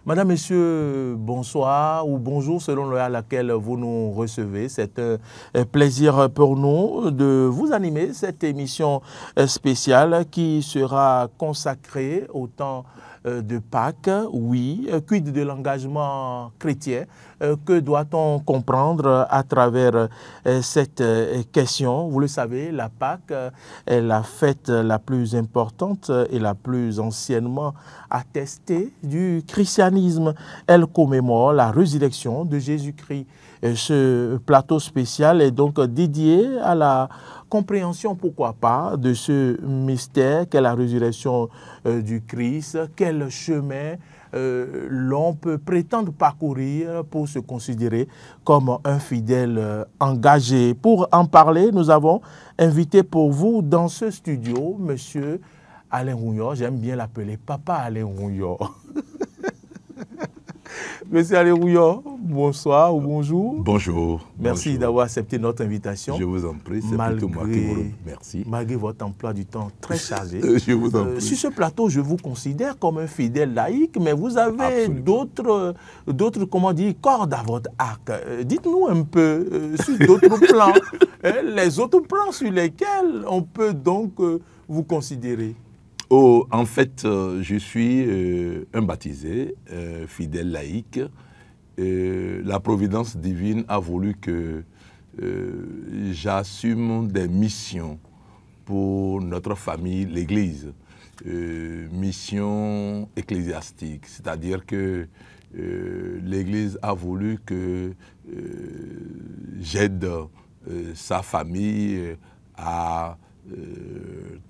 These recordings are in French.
Madame, Messieurs, bonsoir ou bonjour selon l'heure à laquelle vous nous recevez. C'est un plaisir pour nous de vous animer cette émission spéciale qui sera consacrée au temps de Pâques. Oui, quid de l'engagement chrétien? Que doit-on comprendre à travers cette question? Vous le savez, la Pâques est la fête la plus importante et la plus anciennement attestée du christianisme. Elle commémore la résurrection de Jésus-Christ. Ce plateau spécial est donc dédié à la compréhension, pourquoi pas, de ce mystère qu'est la résurrection du Christ. Quel chemin l'on peut prétendre parcourir pour se considérer comme un fidèle engagé. Pour en parler, nous avons invité pour vous dans ce studio Monsieur Alain Rouillard. J'aime bien l'appeler Papa Alain Rouillard. Monsieur Alain Rouillard, bonsoir ou bonjour. Bonjour. Merci d'avoir accepté notre invitation. Je vous en prie, c'est plutôt moi qui vous remercie. Malgré votre emploi du temps très chargé. Je vous en prie. Sur ce plateau, je vous considère comme un fidèle laïque, mais vous avez d'autres, comment dire, cordes à votre arc. Dites-nous un peu sur d'autres plans, les autres plans sur lesquels on peut donc vous considérer. Oh, en fait, je suis un baptisé, fidèle laïque. La providence divine a voulu que j'assume des missions pour notre famille, l'Église. Mission ecclésiastique, c'est-à-dire que l'Église a voulu que j'aide sa famille à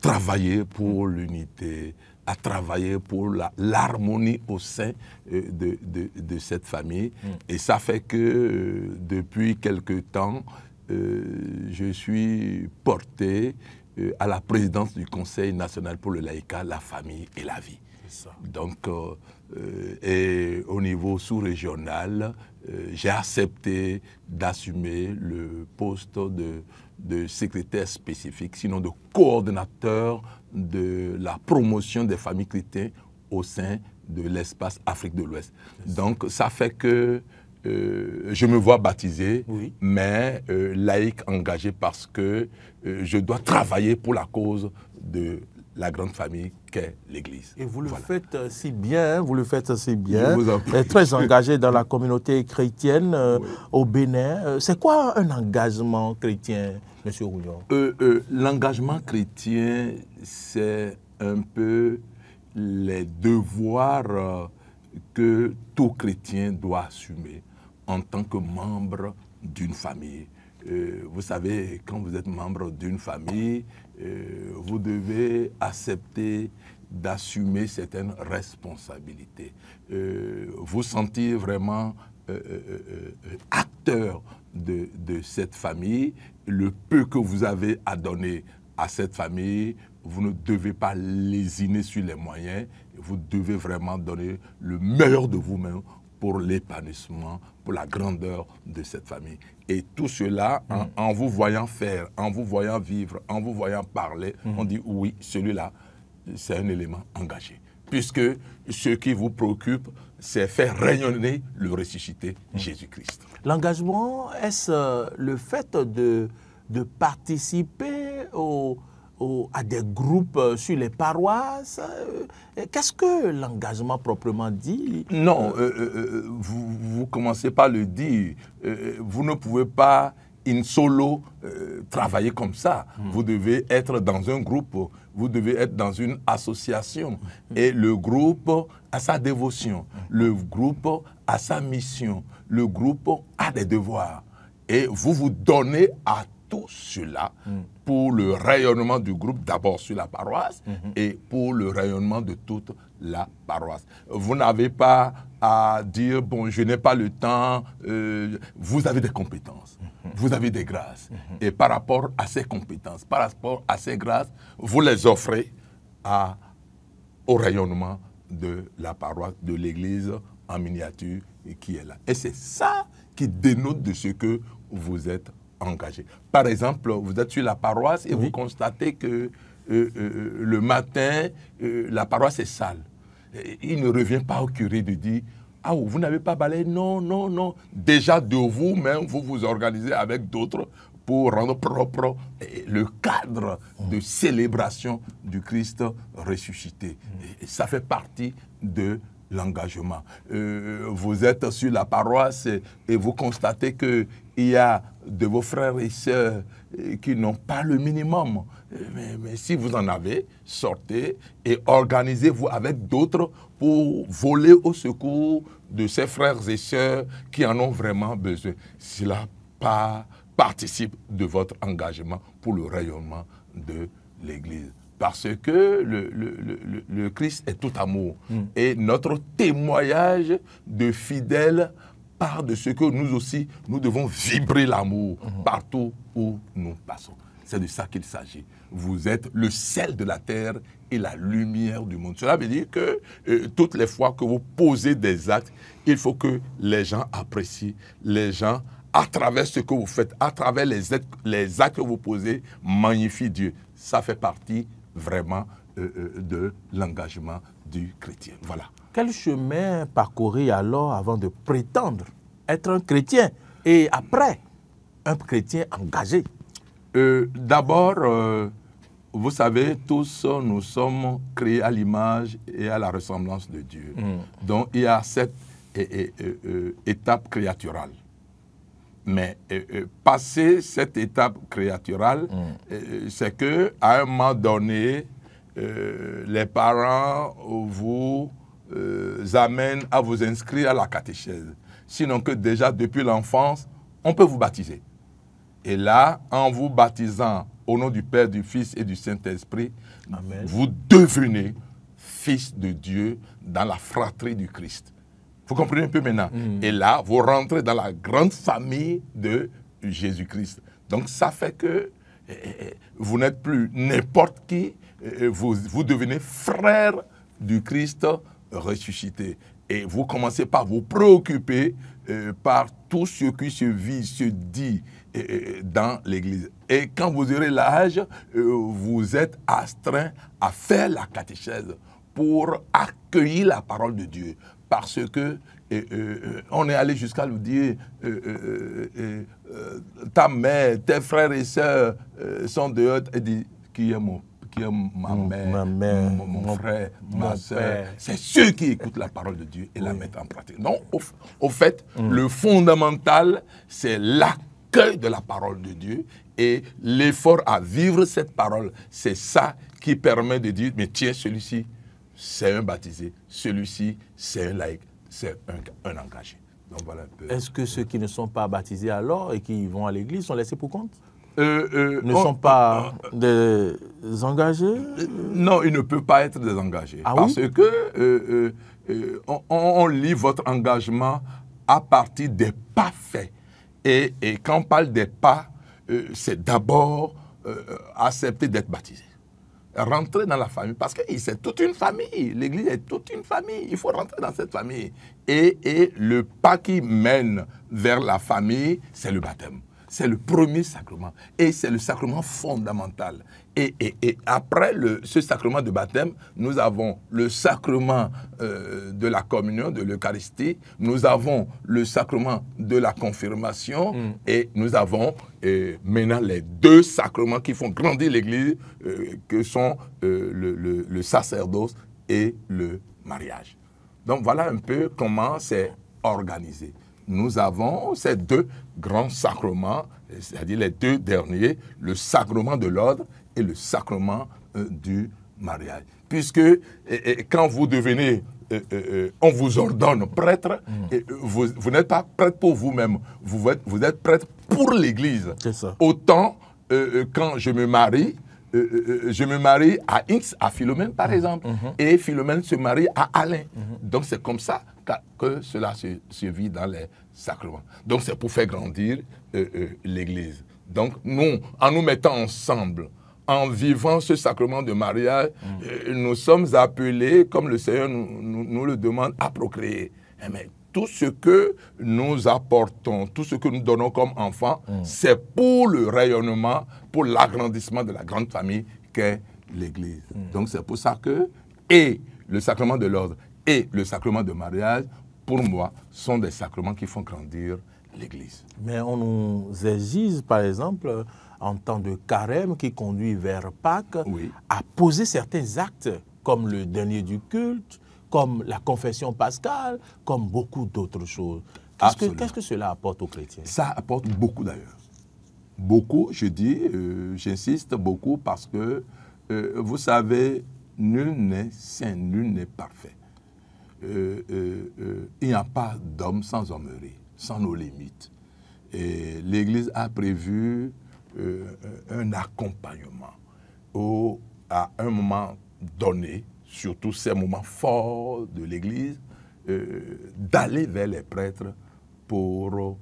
travailler pour l'unité, à travailler pour l'harmonie au sein de cette famille. Et ça fait que depuis quelque temps, je suis porté à la présidence du Conseil national pour le laïcat, la famille et la vie. Donc, et au niveau sous-régional, j'ai accepté d'assumer le poste de secrétaire spécifique, sinon de coordonnateur de la promotion des familles chrétiennes au sein de l'espace Afrique de l'Ouest. Donc, ça fait que je me vois baptisé, oui, mais laïque engagé parce que je dois travailler pour la cause de la grande famille qu'est l'Église. Et vous le faites si bien, vous le faites si bien, Je vous en prie. Très engagé dans la communauté chrétienne oui, au Bénin. C'est quoi un engagement chrétien, M. Rouillard? L'engagement chrétien, c'est un peu les devoirs que tout chrétien doit assumer en tant que membre d'une famille. Vous savez, quand vous êtes membre d'une famille, vous devez accepter d'assumer certaines responsabilités. Vous sentir vraiment acteur de cette famille. Le peu que vous avez à donner à cette famille, vous ne devez pas lésiner sur les moyens. Vous devez vraiment donner le meilleur de vous-même pour l'épanouissement, pour la grandeur de cette famille. Et tout cela, en vous voyant faire, en vous voyant vivre, en vous voyant parler, on dit oui, celui-là, c'est un élément engagé. Puisque ce qui vous préoccupe, c'est faire rayonner le ressuscité Jésus-Christ. L'engagement, est-ce le fait de participer à des groupes sur les paroisses? Qu'est-ce que l'engagement proprement dit? Non, vous commencez par le dire. Vous ne pouvez pas in solo travailler comme ça. Vous devez être dans un groupe, vous devez être dans une association. Et le groupe a sa dévotion, le groupe a sa mission, le groupe a des devoirs. Et vous vous donnez à tout cela pour le rayonnement du groupe, d'abord sur la paroisse, et pour le rayonnement de toute la paroisse. Vous n'avez pas à dire, bon, je n'ai pas le temps, vous avez des compétences, vous avez des grâces. Et par rapport à ces compétences, par rapport à ces grâces, vous les offrez au rayonnement de la paroisse, de l'Église en miniature qui est là. Et c'est ça qui dénote de ce que vous êtes engagé. Par exemple, vous êtes sur la paroisse et vous constatez que le matin, la paroisse est sale. Il ne revient pas au curé de dire Ah, vous n'avez pas balayé? Non, non, non. Déjà de vous-même, vous vous organisez avec d'autres pour rendre propre le cadre de célébration du Christ ressuscité. Et ça fait partie de l'engagement. Vous êtes sur la paroisse et vous constatez qu'il y a de vos frères et sœurs qui n'ont pas le minimum. Mais si vous en avez, sortez et organisez-vous avec d'autres pour voler au secours de ces frères et sœurs qui en ont vraiment besoin. Cela participe de votre engagement pour le rayonnement de l'Église. Parce que le Christ est tout amour. Et notre témoignage de fidèles part de ce que nous aussi, nous devons vibrer l'amour partout où nous passons. C'est de ça qu'il s'agit. Vous êtes le sel de la terre et la lumière du monde. Cela veut dire que toutes les fois que vous posez des actes, il faut que les gens apprécient, les gens, à travers ce que vous faites, à travers les actes que vous posez, magnifient Dieu. Ça fait partie vraiment de l'engagement du chrétien. Voilà. Quel chemin parcourir alors avant de prétendre être un chrétien et après un chrétien engagé? D'abord, vous savez, tous nous sommes créés à l'image et à la ressemblance de Dieu. Donc il y a cette étape créaturale. Mais passer cette étape créaturale, c'est qu'à un moment donné, les parents vous amènent à vous inscrire à la catéchèse. Sinon que déjà, depuis l'enfance, on peut vous baptiser. Et là, en vous baptisant au nom du Père, du Fils et du Saint-Esprit, vous devenez fils de Dieu dans la fratrie du Christ. Vous comprenez un peu maintenant? Et là, vous rentrez dans la grande famille de Jésus-Christ. Donc, ça fait que vous n'êtes plus n'importe qui, vous devenez frère du Christ ressuscité. Et vous commencez par vous préoccuper par tout ce qui se vit, se dit dans l'Église. Et quand vous aurez l'âge, vous êtes astreint à faire la catéchèse pour accueillir la parole de Dieu. Parce que on est allé jusqu'à nous dire ta mère, tes frères et sœurs sont dehors. Et dit, qui est ma mère, mon frère, ma sœur. C'est ceux qui écoutent la parole de Dieu et la mettent en pratique. Donc, au fait, le fondamental, c'est l'accueil de la parole de Dieu et l'effort à vivre cette parole. C'est ça qui permet de dire, mais tiens, celui-ci, c'est un baptisé. Celui-ci, c'est un laïc. C'est un engagé. Donc, voilà un peu. Est-ce que ceux qui ne sont pas baptisés alors et qui vont à l'église sont laissés pour compte? Ne sont pas des engagés? Non, ils ne peuvent pas être des engagés. Ah parce oui? que on lit votre engagement à partir des pas faits. Et quand on parle des pas, c'est d'abord accepter d'être baptisé. Rentrer dans la famille, parce que c'est toute une famille. L'Église est toute une famille. Il faut rentrer dans cette famille. Et le pas qui mène vers la famille, c'est le baptême. C'est le premier sacrement. Et c'est le sacrement fondamental. Et après ce sacrement de baptême, nous avons le sacrement de la communion, de l'Eucharistie. Nous avons le sacrement de la confirmation. Et nous avons maintenant les deux sacrements qui font grandir l'Église, que sont le sacerdoce et le mariage. Donc voilà un peu comment c'est organisé. Nous avons ces deux grands sacrements, c'est-à-dire les deux derniers, le sacrement de l'ordre et le sacrement du mariage. Puisque quand vous devenez, on vous ordonne prêtre, vous n'êtes pas prêtre pour vous-même, vous êtes prêtre pour l'Église. C'est ça. Autant quand je me marie à X, à Philomène par exemple, et Philomène se marie à Alain. Donc c'est comme ça que cela se vit dans les sacrements. Donc c'est pour faire grandir l'Église. Donc nous, en nous mettant ensemble, en vivant ce sacrement de mariage, nous sommes appelés, comme le Seigneur nous le demande, à procréer. Mais tout ce que nous apportons, tout ce que nous donnons comme enfants, c'est pour le rayonnement, pour l'agrandissement de la grande famille qu'est l'Église. Donc c'est pour ça que, et le sacrement de l'ordre et le sacrement de mariage pour moi, sont des sacrements qui font grandir l'Église. Mais on nous exige, par exemple, en temps de carême qui conduit vers Pâques, Oui. à poser certains actes, comme le dernier du culte, comme la confession pascale, comme beaucoup d'autres choses. Qu'est-ce que cela apporte aux chrétiens? Ça apporte beaucoup d'ailleurs. Beaucoup, je dis, j'insiste beaucoup parce que, vous savez, nul n'est saint, nul n'est parfait. Il n'y a pas d'homme sans hommerie, sans nos limites. Et l'Église a prévu un accompagnement où, à un moment donné, surtout ces moments forts de l'Église, d'aller vers les prêtres pour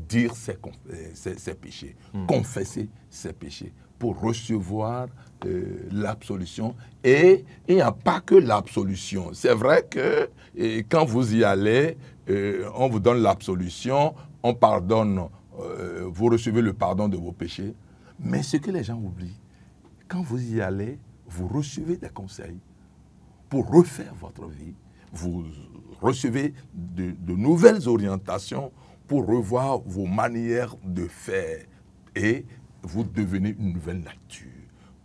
dire ses péchés, confesser ses péchés, pour recevoir l'absolution. Et il n'y a pas que l'absolution. C'est vrai que quand vous y allez, on vous donne l'absolution, on pardonne, vous recevez le pardon de vos péchés. Mais ce que les gens oublient, quand vous y allez, vous recevez des conseils pour refaire votre vie. Vous recevez de nouvelles orientations pour revoir vos manières de faire. Et vous devenez une nouvelle nature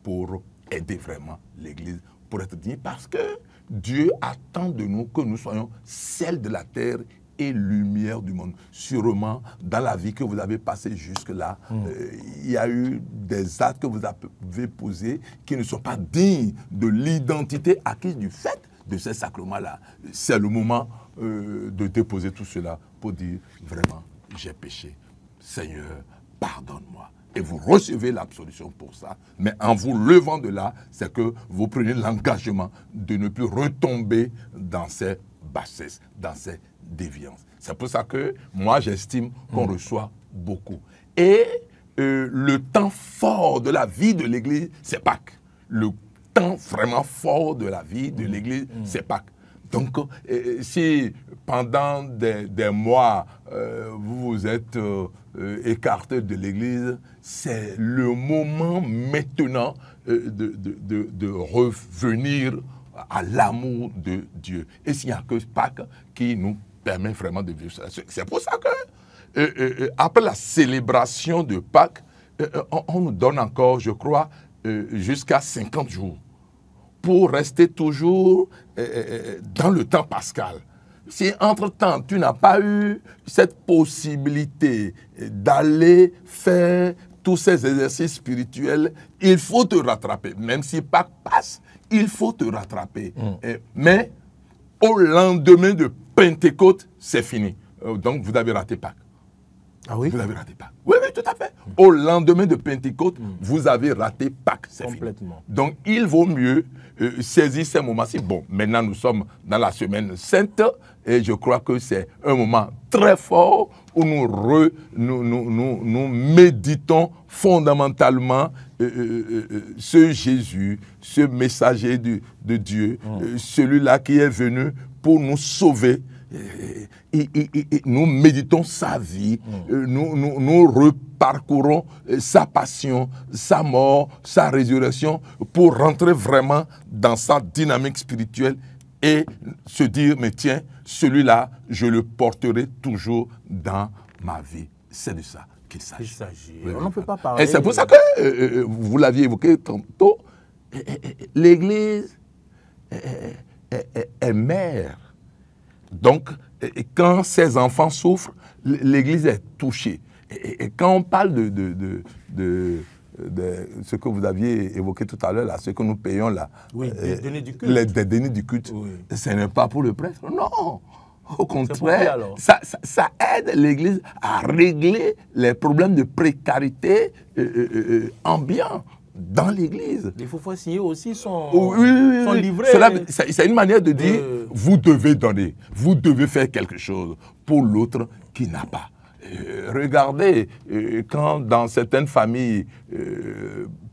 pour aider vraiment l'Église, pour être digne. Parce que Dieu attend de nous que nous soyons sel de la terre et lumière du monde. Sûrement, dans la vie que vous avez passée jusque-là, il y a eu des actes que vous avez posés qui ne sont pas dignes de l'identité acquise du fait de ces sacrements-là. C'est le moment de déposer tout cela pour dire, vraiment, j'ai péché. Seigneur, pardonne-moi. Et vous recevez l'absolution pour ça. Mais en vous levant de là, c'est que vous prenez l'engagement de ne plus retomber dans ces bassesses, dans ces déviances. C'est pour ça que moi, j'estime qu'on reçoit beaucoup. Et le temps fort de la vie de l'Église, c'est Pâques. Le temps vraiment fort de la vie de l'Église, c'est Pâques. Donc, si pendant des mois, vous vous êtes écarté de l'Église, c'est le moment maintenant de revenir à l'amour de Dieu. Et s'il n'y a que Pâques qui nous permet vraiment de vivre ça. C'est pour ça que, après la célébration de Pâques, on nous donne encore, je crois, jusqu'à 50 jours pour rester toujours dans le temps pascal. Si entre-temps, tu n'as pas eu cette possibilité d'aller faire tous ces exercices spirituels, il faut te rattraper. Même si Pâques passe, il faut te rattraper. Mais au lendemain de Pentecôte, c'est fini. Donc, vous avez raté Pâques. Ah oui? Vous avez raté Pâques. Oui, oui, tout à fait. Au lendemain de Pentecôte, vous avez raté Pâques. C'est complètement fini. Donc, il vaut mieux saisir ces moments-ci. Bon, maintenant, nous sommes dans la semaine sainte et je crois que c'est un moment très fort où nous méditons fondamentalement ce Jésus, ce messager de Dieu, celui-là qui est venu pour nous sauver. Nous méditons sa vie, nous reparcourons sa passion, sa mort, sa résurrection pour rentrer vraiment dans sa dynamique spirituelle et se dire, mais tiens, celui-là, je le porterai toujours dans ma vie. C'est de ça qu'il s'agit. Oui, on ne peut pas parler. Et c'est pour ça que, vous l'aviez évoqué tantôt, l'Église est mère. Donc, quand ces enfants souffrent, l'Église est touchée. Et quand on parle de ce que vous aviez évoqué tout à l'heure, là, ce que nous payons là, oui, des deniers du culte, des deniers du culte, oui. Ce n'est pas pour le prêtre, non. Au contraire, qui, ça aide l'Église à régler les problèmes de précarité ambiant dans l'Église. Les faux signer aussi sont livrés. C'est une manière de dire, vous devez donner, vous devez faire quelque chose pour l'autre qui n'a pas. Regardez, quand dans certaines familles,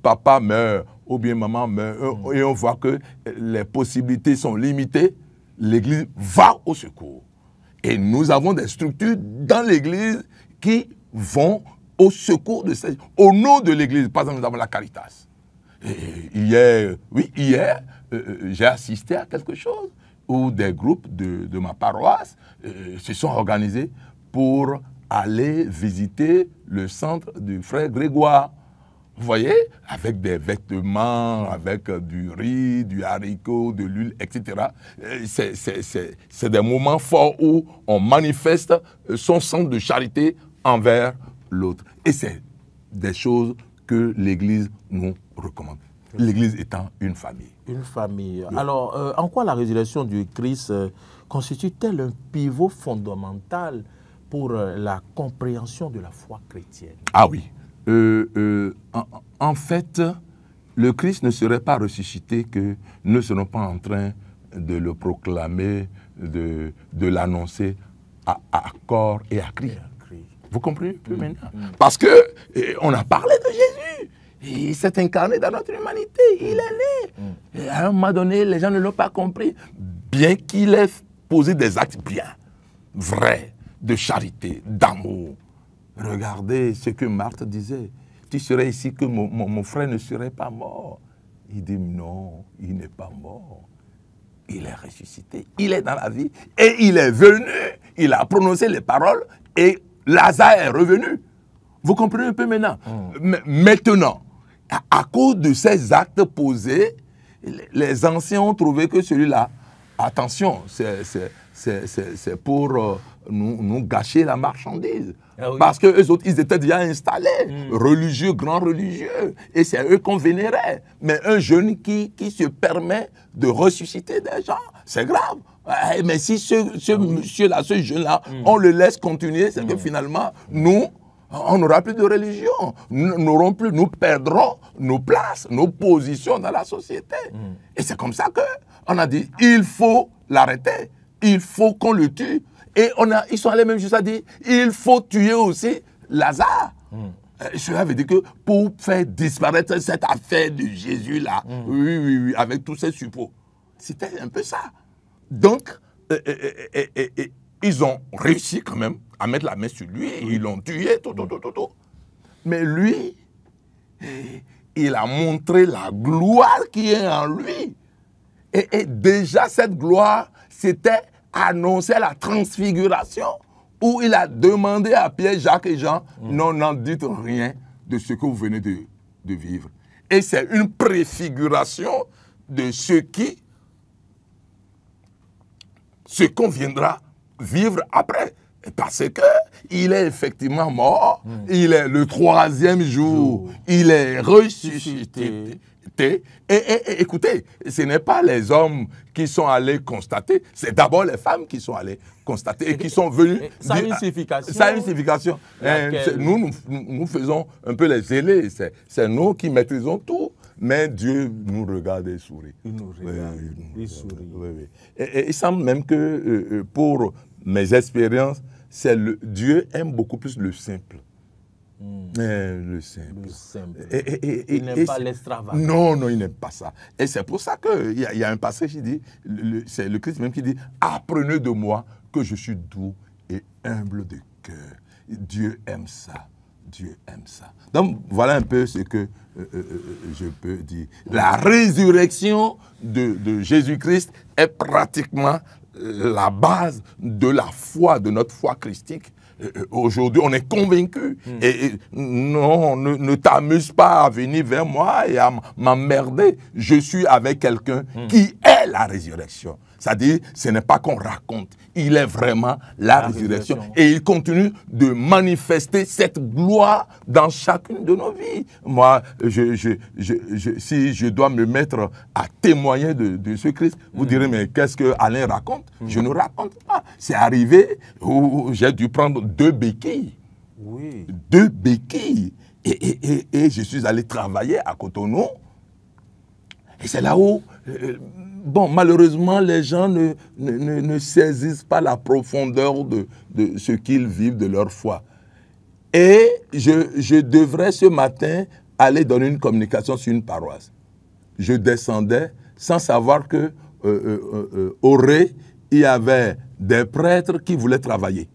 papa meurt ou bien maman meurt, et on voit que les possibilités sont limitées, l'Église va au secours. Et nous avons des structures dans l'Église qui vont au secours de ces... Au nom de l'Église, par exemple, nous avons la Caritas. Et hier, j'ai assisté à quelque chose ou des groupes de ma paroisse se sont organisés pour aller visiter le centre du frère Grégoire. Vous voyez, avec des vêtements, avec du riz, du haricot, de l'huile, etc. C'est des moments forts où on manifeste son sens de charité envers l'autre. Et c'est des choses que l'Église nous recommande. L'Église étant une famille. Une famille. Oui. Alors, en quoi la résurrection du Christ constitue-t-elle un pivot fondamental pour la compréhension de la foi chrétienne? Ah oui. En fait, le Christ ne serait pas ressuscité que nous ne serons pas en train de le proclamer, de l'annoncer à corps et à cri. Vous comprenez maintenant? Parce qu'on a parlé de Jésus. Il s'est incarné dans notre humanité. Il est né. Et à un moment donné, les gens ne l'ont pas compris. Bien qu'il ait posé des actes bien, vrais, de charité, d'amour. Regardez ce que Marthe disait. Tu serais ici que mon frère ne serait pas mort. Il dit non, il n'est pas mort. Il est ressuscité. Il est dans la vie. Et il est venu. Il a prononcé les paroles et Lazare est revenu. Vous comprenez un peu maintenant? Maintenant, à cause de ces actes posés, les anciens ont trouvé que celui-là, attention, c'est pour nous gâcher la marchandise. Ah oui. Parce qu'eux autres, ils étaient déjà installés, religieux, grands religieux, et c'est eux qu'on vénérait. Mais un jeune qui se permet de ressusciter des gens, c'est grave. Mais si ce monsieur-là, ce jeune-là, on le laisse continuer, c'est que finalement, nous, on n'aura plus de religion. Nous perdrons nos places, nos positions dans la société. Et c'est comme ça qu'on a dit, il faut l'arrêter, il faut qu'on le tue. Et ils sont allés même jusqu'à dire, il faut tuer aussi Lazare. Cela veut dire que pour faire disparaître cette affaire de Jésus-là, oui, avec tous ces suppôts, c'était un peu ça. Donc, ils ont réussi quand même à mettre la main sur lui, ils l'ont tué, tout. Mais lui, il a montré la gloire qui est en lui. Et déjà, cette gloire, c'était annoncer la transfiguration, où il a demandé à Pierre, Jacques et Jean, non, n'en dites rien de ce que vous venez de vivre. Et c'est une préfiguration de ce qu'on viendra vivre après. Parce qu'il est effectivement mort, il est le 3e jour, il est ressuscité. Et écoutez, ce n'est pas les hommes qui sont allés constater, c'est d'abord les femmes qui sont allées constater et qui sont venues. Ça a une signification. Ça a une signification. Nous faisons un peu les zélés, c'est nous qui maîtrisons tout. Mais Dieu nous regarde et sourit. Il nous regarde et sourit. Oui. Et il semble même que pour mes expériences, Dieu aime beaucoup plus le simple. Le simple. Il n'aime pas l'extravagant. Non, il n'aime pas ça. Et c'est pour ça qu'il y a un passage qui dit, c'est le Christ même qui dit, apprenez de moi que je suis doux et humble de cœur. Dieu aime ça. Dieu aime ça. Donc, voilà un peu ce que je peux dire. La résurrection de Jésus-Christ est pratiquement la base de la foi, de notre foi christique. Aujourd'hui, on est convaincu. Et non, ne t'amuse pas à venir vers moi et à m'emmerder. Je suis avec quelqu'un qui est la résurrection. C'est-à-dire, ce n'est pas qu'on raconte. Il est vraiment la résurrection. Et il continue de manifester cette gloire dans chacune de nos vies. Moi, si je dois me mettre à témoigner de ce Christ, vous direz, mais qu'est-ce que Alain raconte? Je ne raconte pas. C'est arrivé où j'ai dû prendre 2 béquilles. Oui. 2 béquilles. Et je suis allé travailler à Cotonou. Et c'est là où... malheureusement, les gens ne saisissent pas la profondeur de ce qu'ils vivent de leur foi. Et je devrais ce matin aller donner une communication sur une paroisse. Je descendais sans savoir que au Ré, il y avait des prêtres qui voulaient travailler.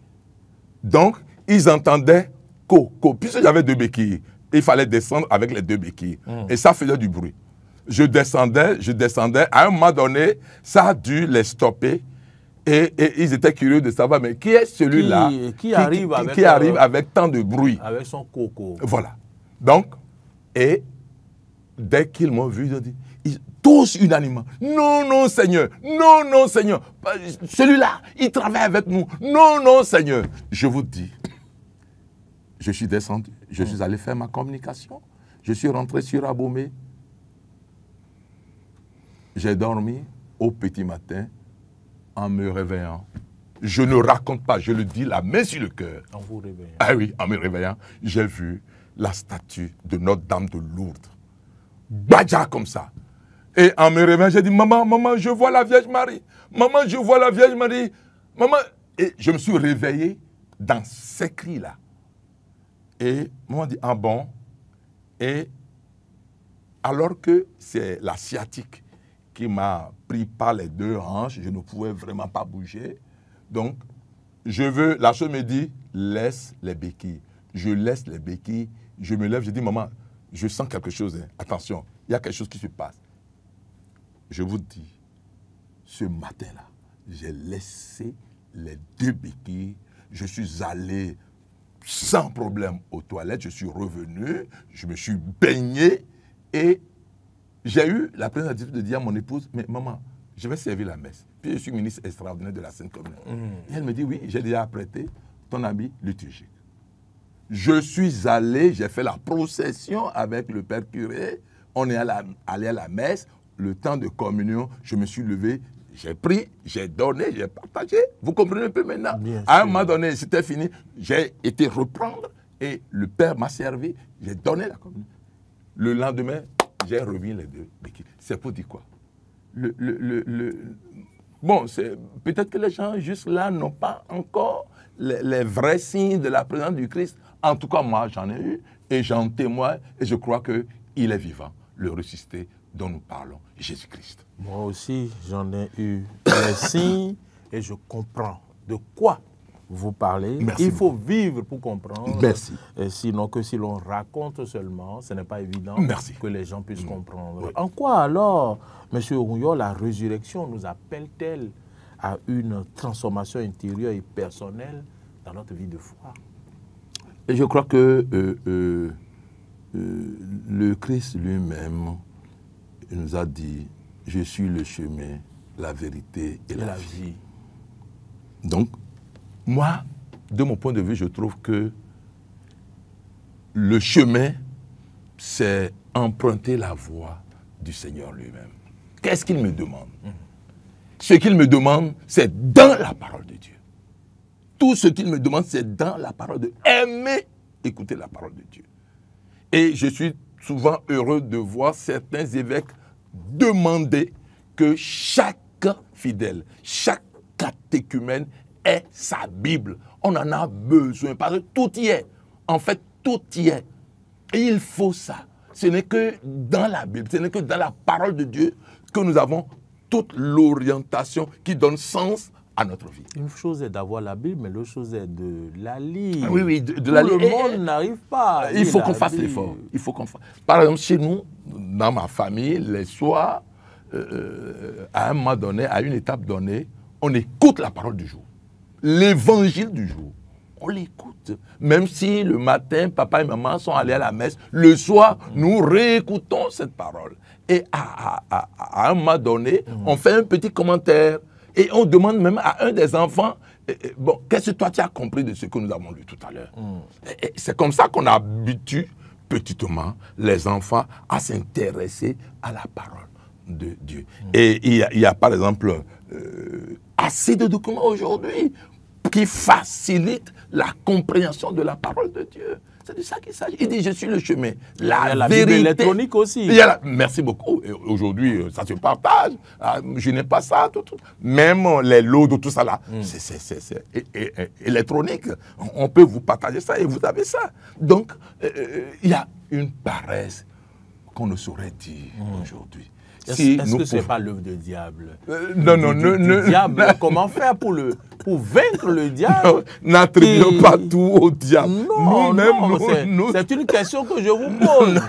Donc, ils entendaient puisque j'avais 2 béquilles, il fallait descendre avec les 2 béquilles. Et ça faisait du bruit. je descendais. À un moment donné, ça a dû les stopper. Et ils étaient curieux de savoir, mais qui est celui-là qui arrive avec tant de bruit? Avec son coco. Voilà. Donc, et dès qu'ils m'ont vu, ils ont dit, tous unanimement, non, non, Seigneur, non, non, Seigneur, celui-là, il travaille avec nous, non, non, Seigneur. Je vous dis, je suis descendu, je suis allé faire ma communication, je suis rentré sur Abomey, j'ai dormi au petit matin en me réveillant. Je ne raconte pas, je le dis, la main sur le cœur. En vous réveillant. Ah oui, en me réveillant, j'ai vu la statue de Notre-Dame de Lourdes. Badja comme ça. Et en me réveillant, j'ai dit, maman, maman, je vois la Vierge Marie. Maman, je vois la Vierge Marie. Maman. Et je me suis réveillé dans ces cris-là. Et maman dit, ah bon? Et alors que c'est la sciatique qui m'a pris par les deux hanches, je ne pouvais vraiment pas bouger. Donc, la chose me dit, laisse les béquilles. Je laisse les béquilles, je me lève, je dis, maman, je sens quelque chose, hein. Attention, il y a quelque chose qui se passe. Je vous dis, ce matin-là, j'ai laissé les deux béquilles, je suis allé sans problème aux toilettes, je suis revenu, je me suis baigné et j'ai eu la pleine attitude de dire à mon épouse, mais maman, je vais servir la messe. Puis je suis ministre extraordinaire de la Sainte Communion. Et elle me dit, oui, j'ai déjà apprêté ton habit liturgique. Je suis allé, j'ai fait la procession avec le père curé, on est allé à la messe, le temps de communion, je me suis levé, j'ai pris, j'ai donné, j'ai partagé. Vous comprenez un peu maintenant? À un moment donné, c'était fini, j'ai été reprendre et le père m'a servi, j'ai donné la communion. Le lendemain, j'ai remis les deux béquilles. C'est pour dire quoi? Bon, peut-être que les gens juste là n'ont pas encore les vrais signes de la présence du Christ. En tout cas, moi, j'en ai eu et j'en témoigne et je crois qu'il est vivant, le ressuscité dont nous parlons, Jésus-Christ. Moi aussi, j'en ai eu les signes et je comprends de quoi vous parlez. Merci Il faut beaucoup. vivre pour comprendre. Merci. Sinon que si l'on raconte seulement, ce n'est pas évident que les gens puissent comprendre. Oui. En quoi alors, M. Ounyo, la résurrection nous appelle-t-elle à une transformation intérieure et personnelle dans notre vie de foi? Et je crois que le Christ lui-même nous a dit, je suis le chemin, la vérité et la vie. Donc, moi, de mon point de vue, je trouve que le chemin, c'est emprunter la voie du Seigneur lui-même. Qu'est-ce qu'il me demande? Ce qu'il me demande, c'est dans la parole de Dieu. Tout ce qu'il me demande, c'est dans la parole de Dieu. Aimer écouter la parole de Dieu. Et je suis souvent heureux de voir certains évêques demander que chaque fidèle, chaque catéchumène ait sa Bible. On en a besoin parce que tout y est. En fait, tout y est. Et il faut ça. Ce n'est que dans la Bible, ce n'est que dans la parole de Dieu que nous avons toute l'orientation qui donne sens à notre vie. Une chose est d'avoir la Bible, mais l'autre chose est de la lire. Oui, oui, de la lire. Le monde n'arrive pas. Il faut qu'on fasse l'effort. Il faut qu'on fasse. Par exemple, chez nous, dans ma famille, les soirs, à un moment donné, à une étape donnée, on écoute la parole du jour. L'évangile du jour. On l'écoute. Même si le matin, papa et maman sont allés à la messe, le soir, nous réécoutons cette parole. Et à un moment donné, on fait un petit commentaire. Et on demande même à un des enfants, bon, qu'est-ce que toi tu as compris de ce que nous avons lu tout à l'heure? C'est comme ça qu'on habitue petitement les enfants à s'intéresser à la parole de Dieu. Et il y a par exemple assez de documents aujourd'hui qui facilitent la compréhension de la parole de Dieu. C'est de ça qu'il s'agit. Il dit, je suis le chemin, la vérité. Bible électronique aussi. Merci beaucoup. Aujourd'hui, ça se partage. Je n'ai pas ça. Tout. Même les lots de tout ça là, c'est électronique. On peut vous partager ça et vous avez ça. Donc, il y a une paresse qu'on ne saurait dire aujourd'hui. Est-ce que ce n'est pas l'œuvre du diable? Non. Du diable, comment faire pour pour vaincre le diable. N'attribuons pas tout au diable. Non, c'est une question que je vous pose.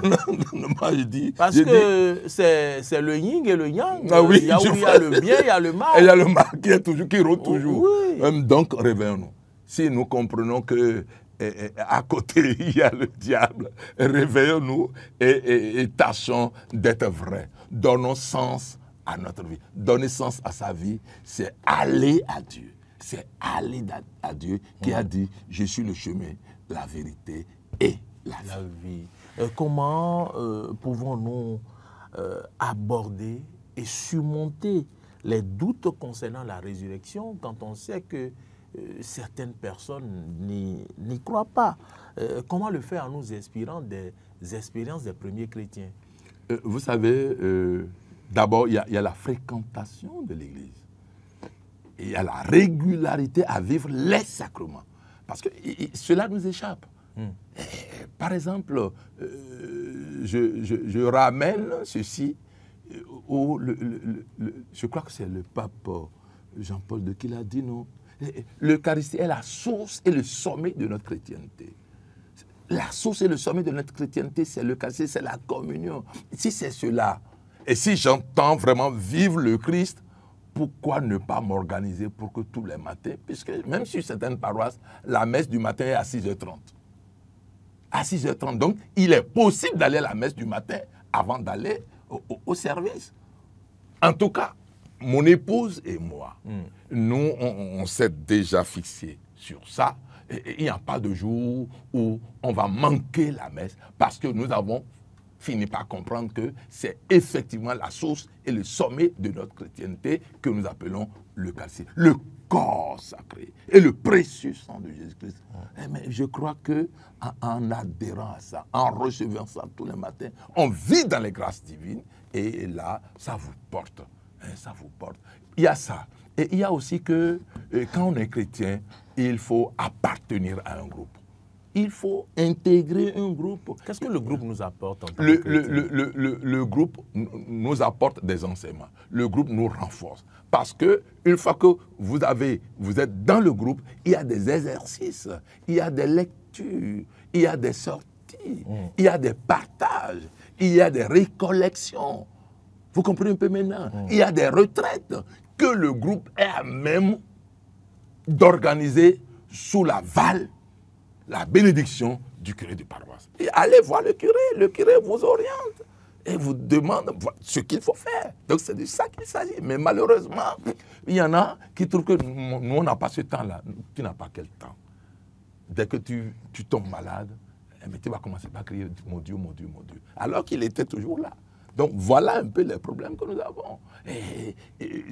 Non, moi je dis. Parce que c'est le yin et le yang. Ah oui, il y a le bien, il y a le mal. Et il y a le mal qui rôde toujours. Oui. Donc, réveillons-nous. Si nous comprenons que à côté, il y a le diable, réveillons-nous et tâchons d'être vrais. Donnons sens à notre vie. Donner sens à sa vie, c'est aller à Dieu. C'est aller à Dieu qui a dit, je suis le chemin, la vérité et la vie. Comment pouvons-nous aborder et surmonter les doutes concernant la résurrection quand on sait que certaines personnes n'y croient pas? Comment le faire en nous inspirant des expériences des premiers chrétiens? Vous savez, d'abord, il y a la fréquentation de l'Église. Il y a la régularité à vivre les sacrements. Parce que cela nous échappe. Par exemple, je ramène ceci je crois que c'est le pape Jean-Paul II qui l'a dit, non? L'Eucharistie est la source et le sommet de notre chrétienté. La source et le sommet de notre chrétienté, c'est l'Eucharistie, c'est la communion. Si c'est cela, et si j'entends vraiment vivre le Christ, pourquoi ne pas m'organiser pour que tous les matins, puisque même sur certaines paroisses, la messe du matin est à 6h30. À 6h30. Donc, il est possible d'aller à la messe du matin avant d'aller au service. En tout cas, mon épouse et moi, nous, on s'est déjà fixé sur ça. Et il n'y a pas de jour où on va manquer la messe parce que nous avons fini par comprendre que c'est effectivement la source et le sommet de notre chrétienté que nous appelons l'Eucharistie, le corps sacré et le précieux sang de Jésus-Christ. Mais je crois qu'en adhérant à ça, en recevant ça tous les matins, on vit dans les grâces divines et là, ça vous porte. Ça vous porte. Il y a ça. Et il y a aussi que quand on est chrétien, il faut appartenir à un groupe. Il faut intégrer un groupe. Qu'est-ce que le groupe nous apporte en tant que chrétien? Le groupe nous apporte des enseignements. Le groupe nous renforce. Parce que une fois que vous êtes dans le groupe, il y a des exercices, il y a des lectures, il y a des sorties, il y a des partages, il y a des récollections. Vous comprenez un peu maintenant? Il y a des retraites que le groupe est à même d'organiser sous l'aval, la bénédiction du curé de paroisse. Et allez voir le curé vous oriente et vous demande ce qu'il faut faire. Donc c'est de ça qu'il s'agit. Mais malheureusement, il y en a qui trouvent que nous, on n'a pas ce temps-là. Tu n'as pas quel temps. Dès que tu tombes malade, mais tu vas commencer par crier « Mon Dieu, mon Dieu, mon Dieu ». Alors qu'il était toujours là. Donc voilà un peu les problèmes que nous avons. Et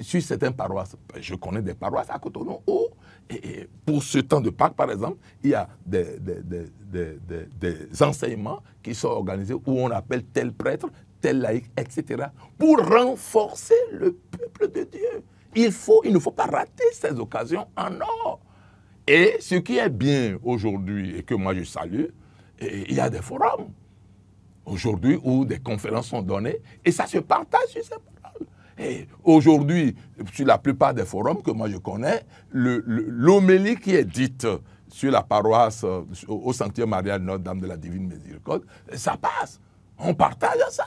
sur certaines paroisses, je connais des paroisses à Cotonou où, pour ce temps de Pâques par exemple, il y a des enseignements qui sont organisés où on appelle tel prêtre, tel laïc, etc. pour renforcer le peuple de Dieu. Il ne faut pas rater ces occasions en or. Et ce qui est bien aujourd'hui et que moi je salue, il y a des forums aujourd'hui où des conférences sont données et ça se partage sur ces paroles. Et aujourd'hui, sur la plupart des forums que moi je connais, l'homélie qui est dite sur la paroisse au Sanctuaire Maria Notre-Dame de la Divine Miséricorde, ça passe. On partage ça.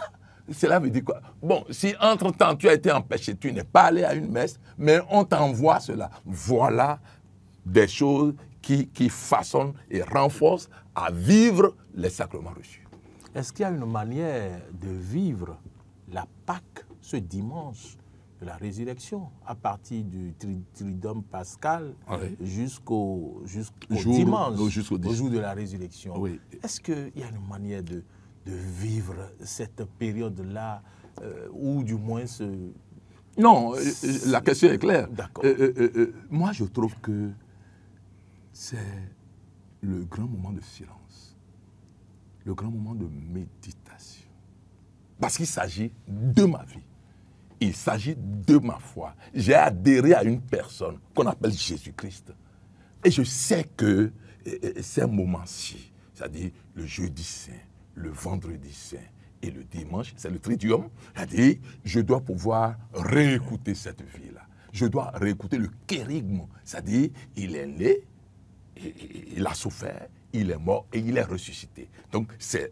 Cela veut dire quoi? Bon, si entre-temps tu as été empêché, tu n'es pas allé à une messe, mais on t'envoie cela. Voilà des choses qui façonnent et renforcent à vivre les sacrements reçus. Est-ce qu'il y a une manière de vivre la Pâque ce dimanche de la résurrection à partir du Triduum pascal jusqu'au dimanche, au jour de la résurrection? Oui. Est-ce qu'il y a une manière de vivre cette période-là ou du moins Non, la question est claire. D'accord. Moi, je trouve que c'est le grand moment de silence, le grand moment de méditation. Parce qu'il s'agit de ma vie, il s'agit de ma foi. J'ai adhéré à une personne qu'on appelle Jésus-Christ. Et je sais que ces moments-ci, c'est-à-dire le jeudi saint, le vendredi saint et le dimanche, c'est le Triduum, c'est-à-dire je dois pouvoir réécouter cette vie-là. Je dois réécouter le kérigme, c'est-à-dire il est né, il a souffert, il est mort et il est ressuscité. Donc c'est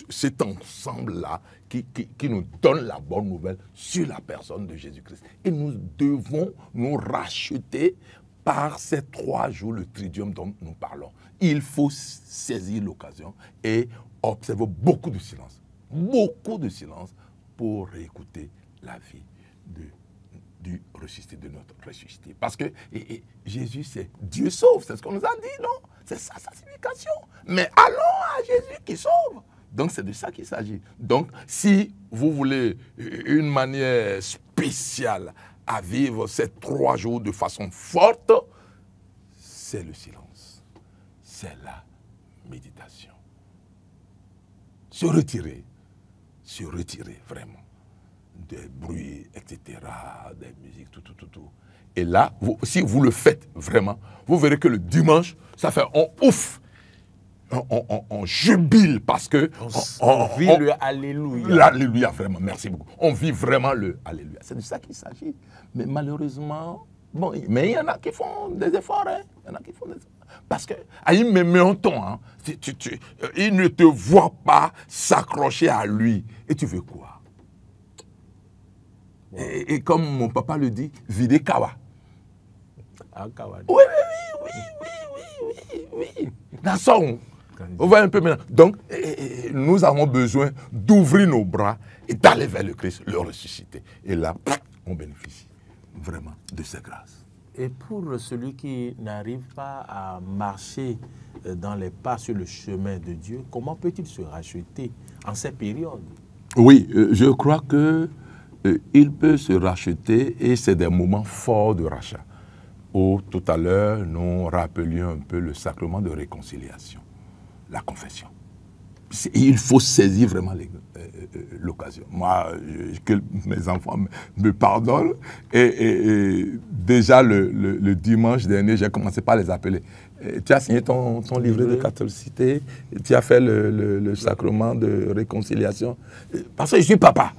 cet ensemble-là qui nous donne la bonne nouvelle sur la personne de Jésus-Christ. Et nous devons nous racheter par ces 3 jours, le tridium dont nous parlons. Il faut saisir l'occasion et observer beaucoup de silence pour réécouter la vie du ressuscité, de notre ressuscité. Parce que Jésus, c'est Dieu sauve, c'est ce qu'on nous a dit, non? C'est ça sa signification. Mais allons à Jésus qui sauve. Donc c'est de ça qu'il s'agit. Donc si vous voulez une manière spéciale à vivre ces 3 jours de façon forte, c'est le silence, c'est la méditation. Se retirer vraiment des bruits, etc., des musiques, tout. Et là, si vous le faites vraiment, vous verrez que le dimanche, ça fait ouf, on jubile parce que on vit le Alléluia. L'Alléluia, vraiment, merci beaucoup. On vit vraiment le Alléluia. C'est de ça qu'il s'agit. Mais malheureusement, bon, mais il y en a qui font des efforts, hein. Il y en a qui font des efforts. Parce que, il me met un ton, hein. Il ne te voit pas s'accrocher à lui. Et tu veux quoi? Wow. Et comme mon papa le dit, vider kawa. Ah, kawa. Oui. D'accord. On voit un peu maintenant. Donc, nous avons besoin d'ouvrir nos bras et d'aller vers le Christ, le ressuscité. Et là, on bénéficie vraiment de ses grâces. Et pour celui qui n'arrive pas à marcher dans les pas sur le chemin de Dieu, comment peut-il se racheter en ces périodes? Oui, je crois que il peut se racheter et c'est des moments forts de rachat. Tout à l'heure, nous rappelions un peu le sacrement de réconciliation, la confession. Il faut saisir vraiment l'occasion. Moi, que mes enfants me pardonnent. Et déjà, le dimanche dernier, j'ai commencé par les appeler. Tu as signé ton livret de catholicité, tu as fait le sacrement de réconciliation. Parce que je suis papa.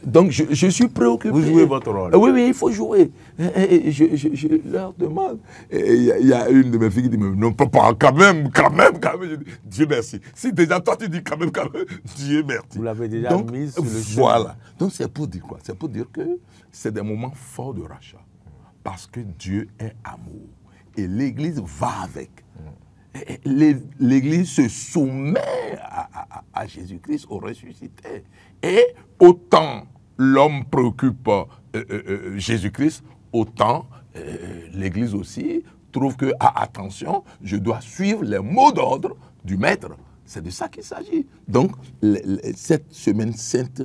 Donc, je suis préoccupé. Vous jouez votre rôle. Oui, il faut jouer. Et je leur demande. Il y a une de mes filles qui dit, non, papa, quand même. Je dis, Dieu merci. Si déjà toi tu dis quand même, Dieu merci. Vous l'avez déjà mis sur le chemin. Voilà. Donc, c'est pour dire quoi? C'est pour dire que c'est des moments forts de rachat. Parce que Dieu est amour. Et l'Église va avec. L'Église se soumet à Jésus-Christ, au ressuscité. Et autant l'homme préoccupe Jésus-Christ, autant l'Église aussi trouve que, attention, je dois suivre les mots d'ordre du Maître. C'est de ça qu'il s'agit. Donc, cette semaine sainte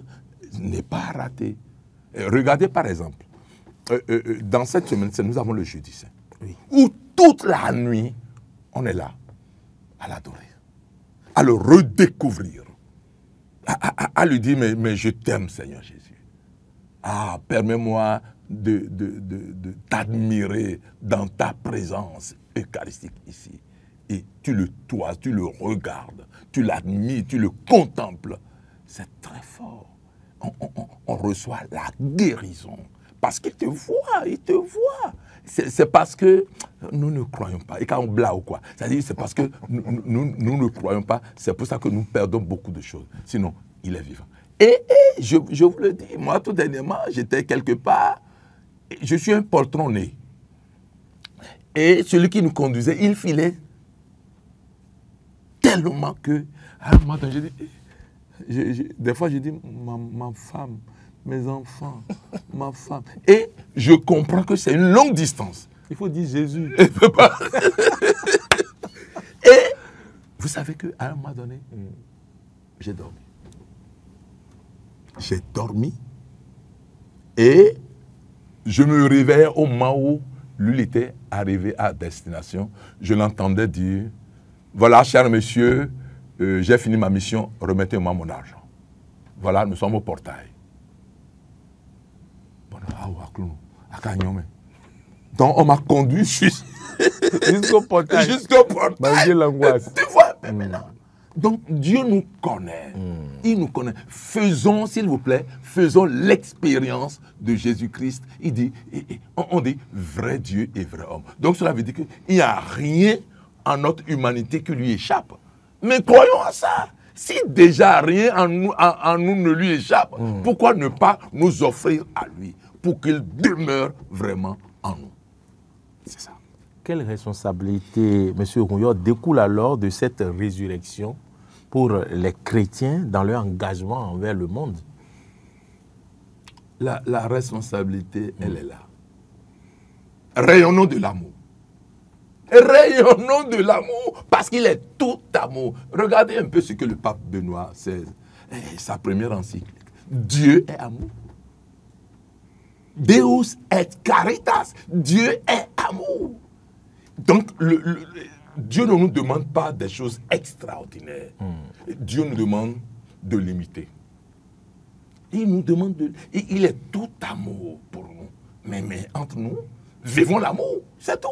n'est pas ratée. Regardez par exemple, dans cette semaine sainte, nous avons le jeudi saint, où toute la nuit, on est là, à l'adorer, à le redécouvrir, à lui dire, mais je t'aime, Seigneur Jésus. Permets-moi de t'admirer dans ta présence eucharistique ici. Et tu le toises, tu le regardes, tu l'admires, tu le contemples. C'est très fort. On reçoit la guérison. Parce qu'il te voit, il te voit. C'est parce que nous ne croyons pas. Et quand on blague ou quoi, c'est-à-dire c'est parce que nous ne croyons pas. C'est pour ça que nous perdons beaucoup de choses. Sinon, il est vivant. Et je vous le dis, moi tout dernièrement, j'étais quelque part, je suis un poltronné. Et celui qui nous conduisait, il filait tellement que, moi, des fois je dis, ma femme, mes enfants, ma femme. Et je comprends que c'est une longue distance. Il faut dire Jésus. Et vous savez qu'à un moment donné, j'ai dormi. J'ai dormi et je me réveille au moment où lui était arrivé à destination. Je l'entendais dire, voilà, cher monsieur, j'ai fini ma mission, remettez-moi mon argent. Voilà, nous sommes au portail. Donc on m'a conduit jusqu'au portail. Malgré l'angoisse. Tu vois, mais maintenant, Donc Dieu nous connaît. Il nous connaît. Faisons, s'il vous plaît, faisons l'expérience de Jésus-Christ. Il dit, on dit vrai Dieu et vrai homme. Donc cela veut dire qu'il n'y a rien en notre humanité qui lui échappe. Mais croyons à ça. Si déjà rien en nous ne lui échappe, pourquoi ne pas nous offrir à lui pour qu'il demeure vraiment en nous? C'est ça. Quelle responsabilité, M. Rouillot, découle alors de cette résurrection pour les chrétiens dans leur engagement envers le monde? La responsabilité, elle est là. Rayonnons de l'amour. Rayonnons de l'amour, parce qu'il est tout amour. Regardez un peu ce que le pape Benoît XVI, sa première encyclique. Dieu est amour. Deus et caritas. Dieu est amour. Donc, Dieu ne nous demande pas des choses extraordinaires. Dieu nous demande de l'imiter. Il nous demande il est tout amour pour nous. Mais entre nous, vivons l'amour, c'est tout.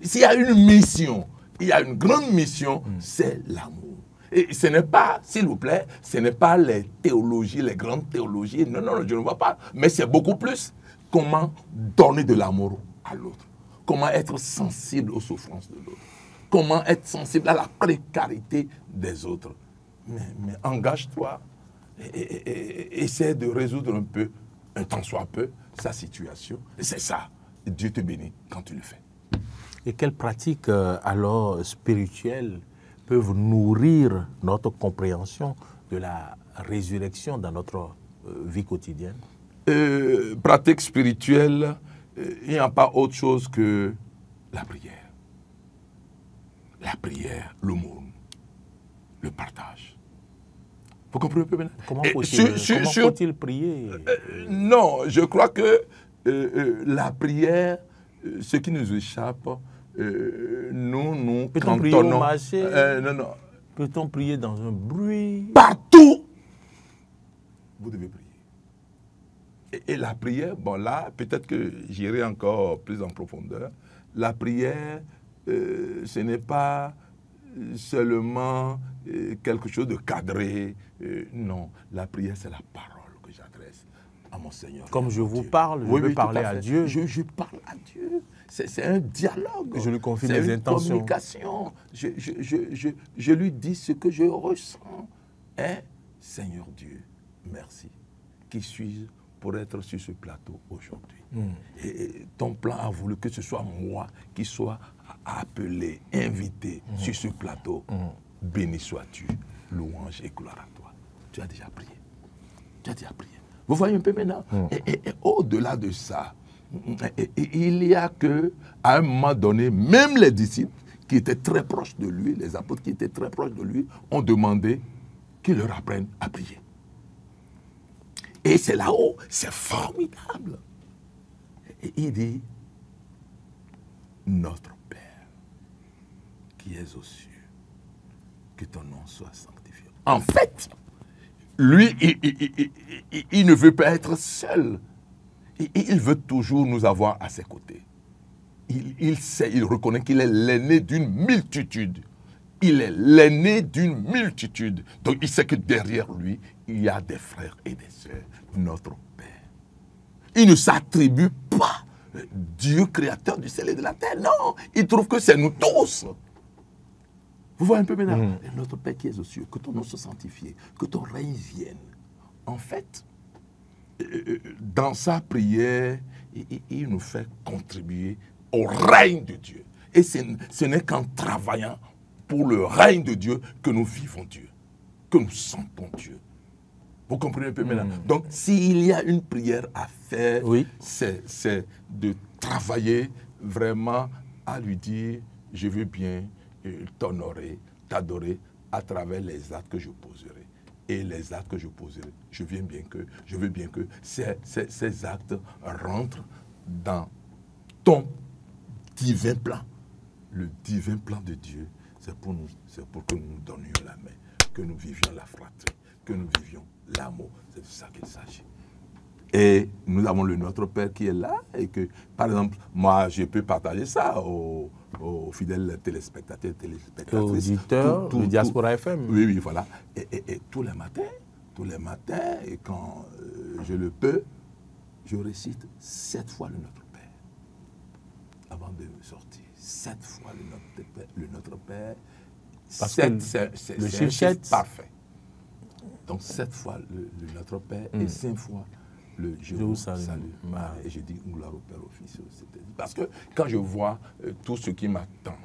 S'il y a une mission, il y a une grande mission, c'est l'amour. Et ce n'est pas, s'il vous plaît, ce n'est pas les théologies, les grandes théologies. Non, je ne vois pas. Mais c'est beaucoup plus comment donner de l'amour à l'autre. Comment être sensible aux souffrances de l'autre. Comment être sensible à la précarité des autres. Mais engage-toi et essaie de résoudre un peu, un tant soit peu, sa situation. C'est ça. Dieu te bénit quand tu le fais. Et quelles pratiques alors spirituelles peuvent nourrir notre compréhension de la résurrection dans notre vie quotidienne? Pratique spirituelle, il n'y a pas autre chose que la prière. La prière, l'aumône, le partage. Vous comprenez un peu maintenant? Comment faut-il prier? Non, je crois que la prière, ce qui nous échappe, nous Peut-on prier au marché? Non. Peut-on prier dans un bruit? Partout, vous devez prier. Et la prière, bon là, peut-être que j'irai encore plus en profondeur. La prière, ce n'est pas seulement quelque chose de cadré. Non, la prière, c'est la parole que j'adresse à mon Seigneur. Comme je vous parle, je veux parler à Dieu. Je parle à Dieu. C'est un dialogue. Je lui confie mes intentions. C'est une communication. Je lui dis ce que je ressens. Hein? Seigneur Dieu, merci. Qui suis-je pour être sur ce plateau aujourd'hui? Et ton plan a voulu que ce soit moi qui soit appelé, invité sur ce plateau. Béni sois-tu, louange et gloire à toi. Tu as déjà prié. Tu as déjà prié. Vous voyez un peu maintenant? Et au-delà de ça, il y a que, à un moment donné, même les disciples qui étaient très proches de lui, les apôtres qui étaient très proches de lui, ont demandé qu'il leur apprenne à prier. Et c'est là-haut, c'est formidable. Et il dit, notre Père, qui es aux cieux, que ton nom soit sanctifié. En fait, lui, il ne veut pas être seul. Il veut toujours nous avoir à ses côtés. Il sait, il reconnaît qu'il est l'aîné d'une multitude. Il est l'aîné d'une multitude. Donc il sait que derrière lui, il y a des frères et des sœurs, notre Père. Il ne s'attribue pas Dieu créateur du ciel et de la terre. Non, il trouve que c'est nous tous. Vous voyez un peu maintenant? Notre Père qui es aux cieux, que ton nom soit sanctifié, que ton règne vienne. En fait, dans sa prière, il nous fait contribuer au règne de Dieu. Et ce n'est qu'en travaillant pour le règne de Dieu que nous vivons Dieu, que nous sentons Dieu. Vous comprenez un peu maintenant? Donc, s'il y a une prière à faire, c'est de travailler vraiment à lui dire, je veux bien t'honorer, t'adorer à travers les actes que je poserai. Et les actes que je poserai, je veux bien que ces actes rentrent dans ton divin plan. Le divin plan de Dieu, c'est pour que nous nous donnions la main, que nous vivions la fratrie, que nous vivions l'amour. C'est de ça qu'il s'agit. Et nous avons le Notre Père qui est là et que, par exemple, moi, je peux partager ça aux aux fidèles téléspectateurs, Et téléspectatrices. auditeurs de Diaspora FM. Oui, oui, voilà. Et tous les matins, et quand je le peux, je récite 7 fois le Notre Père. Avant de sortir, 7 fois le Notre Père. Parce 7, que c'est le un chiffre chiffre 7. parfait. Donc 7 fois le Notre Père et 5 fois le Je vous salue. Et je dis gloire au Père, au Fils et au Saint-Esprit. Parce que quand je vois tout ce qui m'attend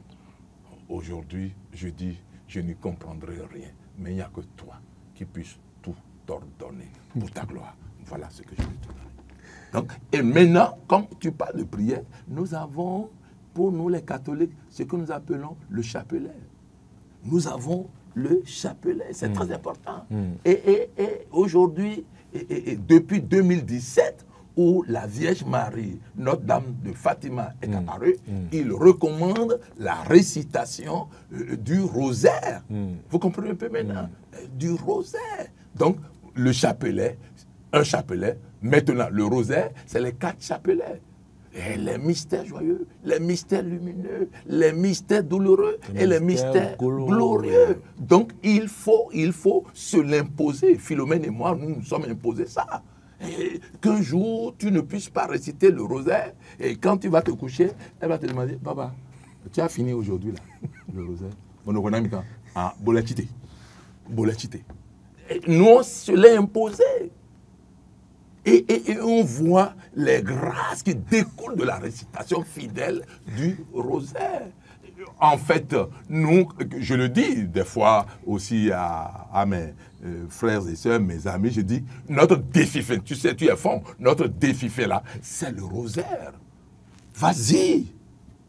aujourd'hui, je dis, je n'y comprendrai rien. Mais il n'y a que toi qui puisses tout ordonner pour ta gloire. Voilà ce que je vais te donner. Donc, et maintenant, comme tu parles de prière, nous avons, pour nous les catholiques, ce que nous appelons le chapelet. Nous avons le chapelet, c'est très important. Et aujourd'hui, depuis 2017, où la Vierge Marie, Notre-Dame de Fatima, est apparue, il recommande la récitation du rosaire. Vous comprenez un peu maintenant? Du rosaire. Donc, le chapelet, un chapelet, maintenant, le rosaire, c'est les 4 chapelets. Et les mystères joyeux, les mystères lumineux, les mystères douloureux et les mystères glorieux. Donc, il faut se l'imposer. Philomène et moi, nous sommes imposés ça. Qu'un jour, tu ne puisses pas réciter le rosaire. Et quand tu vas te coucher, elle va te demander, papa, tu as fini aujourd'hui là, le rosaire. Nous, on se l'a imposé. Et on voit les grâces qui découlent de la récitation fidèle du rosaire. En fait, nous, je le dis des fois aussi à mes frères et sœurs, mes amis, je dis, notre défi fait, tu sais, tu es fond, notre défi fait là, c'est le rosaire. Vas-y,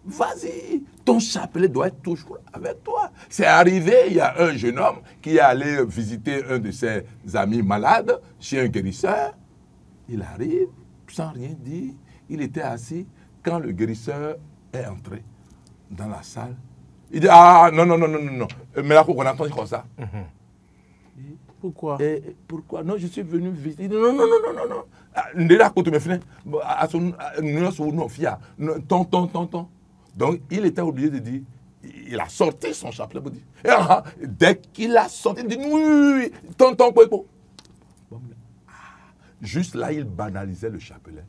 vas-y, ton chapelet doit être toujours avec toi. C'est arrivé, il y a un jeune homme qui est allé visiter un de ses amis malades chez un guérisseur. Il arrive, sans rien dire, il était assis quand le guérisseur est entré dans la salle. Il dit, ah non, mais là, on entend comme ça. Pourquoi? Pourquoi? Non, je suis venu visiter. Il dit, non. Donc, il était obligé de dire, il a sorti son chapelet pour dire, dès qu'il a sorti, il dit, oui, tonton, quoi. Juste là, il banalisait le chapelet.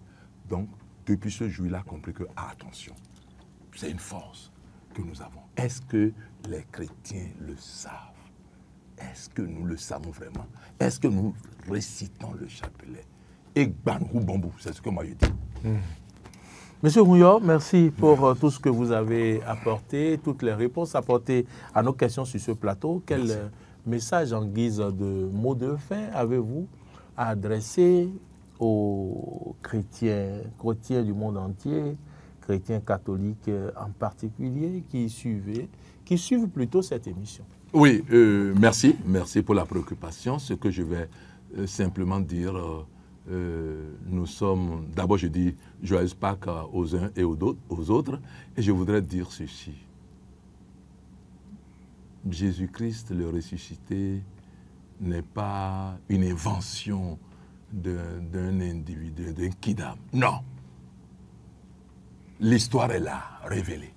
Donc, depuis ce jour, il a compris que, attention, c'est une force que nous avons. Est-ce que les chrétiens le savent? Est-ce que nous le savons vraiment? Est-ce que nous récitons le chapelet? Et Banrou Bambou, c'est ce que moi je dis. Monsieur Rouillard, merci pour tout ce que vous avez apporté, toutes les réponses apportées à nos questions sur ce plateau. Quel message en guise de mot de fin avez-vous à adresser aux chrétiens du monde entier, chrétiens catholiques en particulier, qui suivent plutôt cette émission? Oui, merci pour la préoccupation. Ce que je vais simplement dire, nous sommes, d'abord je dis joyeuse Pâques aux uns et aux autres, et je voudrais dire ceci. Jésus-Christ, le ressuscité, n'est pas une invention d'un individu, d'un kidam. Non. L'histoire est là, révélée.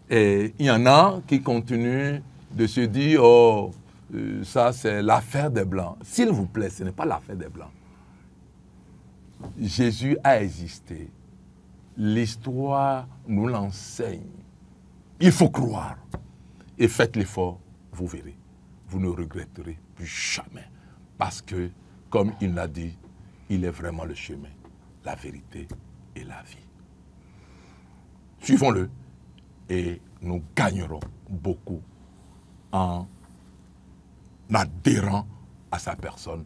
Et il y en a qui continuent de se dire, oh, ça c'est l'affaire des Blancs. S'il vous plaît, ce n'est pas l'affaire des Blancs. Jésus a existé. L'histoire nous l'enseigne. Il faut croire. Et faites l'effort, vous verrez. Vous ne regretterez plus jamais. Parce que, comme il l'a dit, il est vraiment le chemin, la vérité et la vie. Suivons-le et nous gagnerons beaucoup en adhérant à sa personne,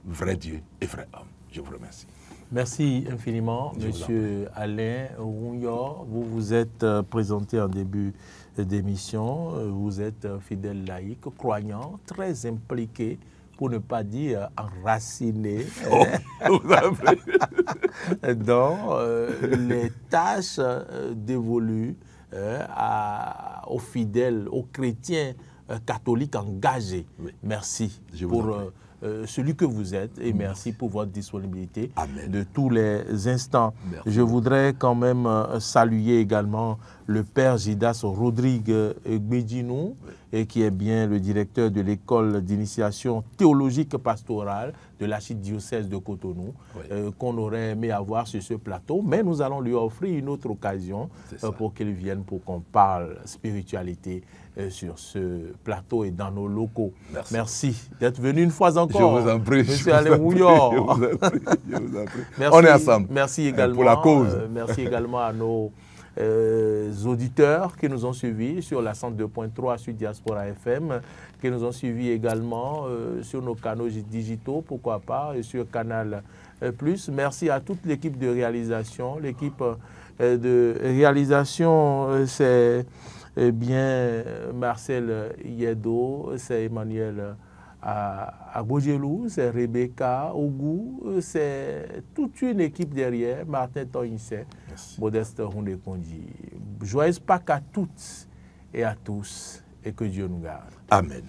vrai Dieu et vrai homme. Je vous remercie. Merci infiniment, Monsieur Alain Rouillard. Vous vous êtes présenté en début d'émission. Vous êtes fidèle laïque, croyant, très impliqué, pour ne pas dire enraciné, dans les tâches dévolues aux fidèles, aux chrétiens catholiques engagés. Oui. Merci Je vous pour celui que vous êtes et merci pour votre disponibilité de tous les instants. Merci. Je voudrais quand même saluer également le père Gidas Rodrigue Gbedinou, et qui est bien le directeur de l'école d'initiation théologique pastorale de l'archidiocèse de Cotonou, qu'on aurait aimé avoir sur ce plateau, mais nous allons lui offrir une autre occasion pour qu'il vienne pour qu'on parle spiritualité sur ce plateau et dans nos locaux. Merci d'être venu une fois encore. Je vous en prie. Monsieur Alain Mouillon. Je vous en prie. Merci, on est ensemble. Merci également, pour la cause. Merci également à nos auditeurs qui nous ont suivis sur la 102.3 sur Diaspora FM, qui nous ont suivis également sur nos canaux digitaux, pourquoi pas, et sur Canal Plus. Merci à toute l'équipe de réalisation. L'équipe de réalisation, c'est bien Marcel Yedo, c'est Emmanuel Agbojelou, c'est Rebecca Ogou, c'est toute une équipe derrière, Martin Toyinset, Modeste Rondekondi. Joyeuse Pâques à toutes et à tous, et que Dieu nous garde. Amen.